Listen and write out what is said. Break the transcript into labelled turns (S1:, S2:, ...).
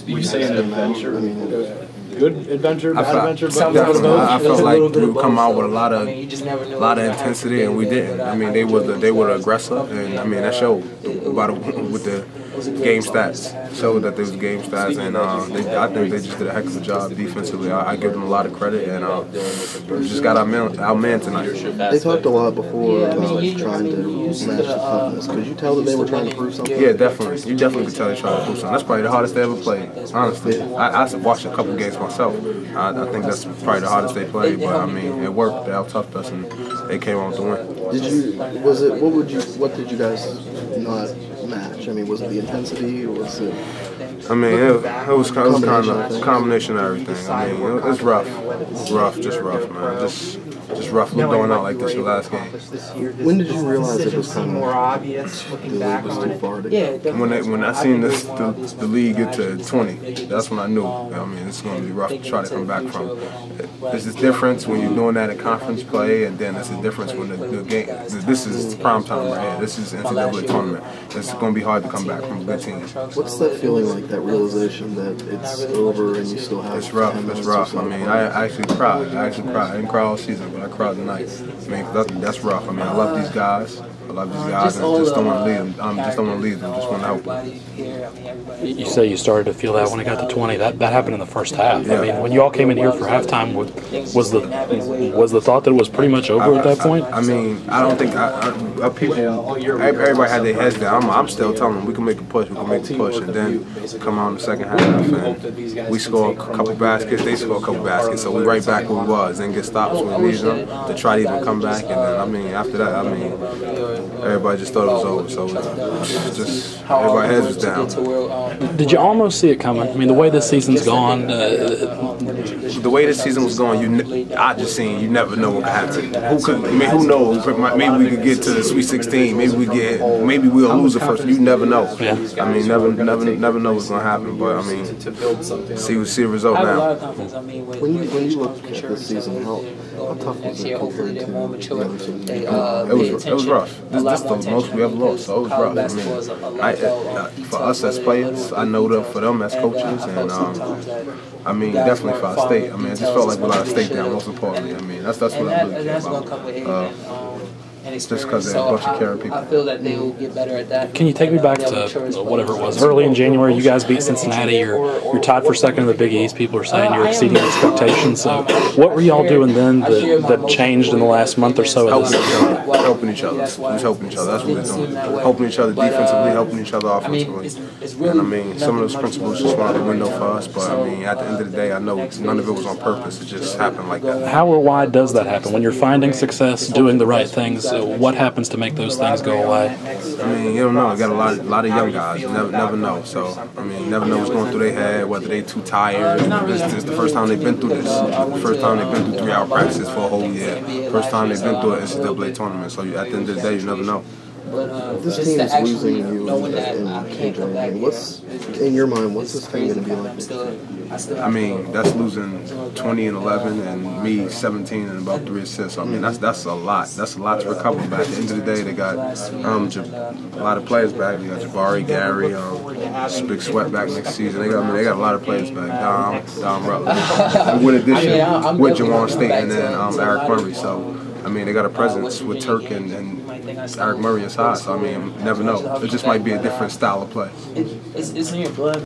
S1: You say an adventure?
S2: I mean,
S1: good adventure, bad adventure, but
S2: I felt like we would come out with a lot of intensity, and we didn't. I mean, they were the aggressor, and I mean that showed with the game stats. Showed that there was game stats, and I think they just did a heck of a job defensively. I give them a lot of credit, and we just got our man tonight.
S3: They talked a lot before about trying to match the toughness. Could you tell that they were trying to prove something?
S2: Yeah, definitely. You definitely could tell they tried to prove something. That's probably the hardest they ever played, honestly. I watched a couple games myself. I think that's probably the hardest they played, but I mean, it worked. They out-toughed us, and they came out with the win.
S3: What did you guys not match? I mean, was it the intensity, or was it?
S2: I mean, it was kind of a combination of everything. I mean, it's rough. Just rough, man. Just rough going out like this your last game.
S3: When did you realize it was kind of more obvious looking back on it?
S2: When I seen the league get to 20, that's when I knew. I mean, it's going to be rough to try to come back from. There's this difference when you're doing that in conference play, and then there's a difference when the game. This is prime time right here. This is NCAA tournament. It's going to be hard to come back from a good team.
S3: What's that feeling like? That realization that it's over and you still have.
S2: It's rough. It's rough. I mean, I actually cried. I didn't cry all season, but I cried tonight. I mean, that's rough. I mean, I love these guys. And just don't want to leave them. Just don't want to leave them. Just want to help them.
S4: You say you started to feel that when it got to 20. That happened in the first half.
S2: Yeah.
S4: I mean, when you all came in here for halftime, was the thought that it was pretty much over at that point?
S2: I mean, I don't think everybody had their heads down. I'm still telling them we can make a push. We can make the push, and then come out in the second half, and we score a couple baskets. They score a couple baskets, so we right back where we was. Then get stops when we needed them to try to even come back, and then I mean after that, I mean everybody just thought it was over. So just everybody's heads was down.
S4: Did you almost see it coming? I mean, the way this season's gone.
S2: The way this season was going, I just seen you never know what could happen. Who knows? Maybe we could get to the Sweet 16. Maybe we'll lose the first. You never know.
S4: Yeah.
S2: I mean, never know what's gonna happen. But I mean, see the result now.
S3: When you look at this season, how tough was it compared to the other teams?
S2: It was rough. This is the most we ever lost, so it was rough. I mean, for us as players, I know that for them as coaches, and I mean, definitely for our state. I mean, it just felt like we let our state down, most importantly. I mean, that's what I really care about. Just because they're a bunch of caring people.
S5: I feel that they will get better at that.
S4: Can you take me back to whatever it was early in January? You guys beat Cincinnati. You're tied for second in the Big East. People are saying you're exceeding expectations. So, what were y'all doing then that changed in the last month or so?
S2: Helping each other. Just helping each other. That's what we're doing. Helping each other defensively, helping each other offensively. And I mean, some of those principles just went out the window for us. But I mean, at the end of the day, I know none of it was on purpose. It just happened like that.
S4: How or why does that happen? When you're finding success, doing the right things, what happens to make those things go away?
S2: I mean, you don't know. You got a lot of young guys. You never know. So, I mean, you never know what's going through their head, whether they're too tired. This is the first time they've been through this. The first time they've been through 3-hour practices for a whole year. First time they've been through an NCAA tournament. So, at the end of the day, you never know.
S3: This team is losing you and KJ. What's, in your mind, what's this thing going to be like next year?
S2: I mean, that's losing 20 and 11 and me 17 and about 3 assists. I mean, that's a lot. That's a lot to recover. But at the end of the day, they got a lot of players back. They got Jabari, Gary, Big Sweat back next season. They got a lot of players back. Dom Rutledge. And with addition, with Jawan State and then Eric Murray. So, I mean, they got a presence with Turk and Eric Murray inside. So, I mean, you never know. It just might be a different style of play.
S5: It's in your blood.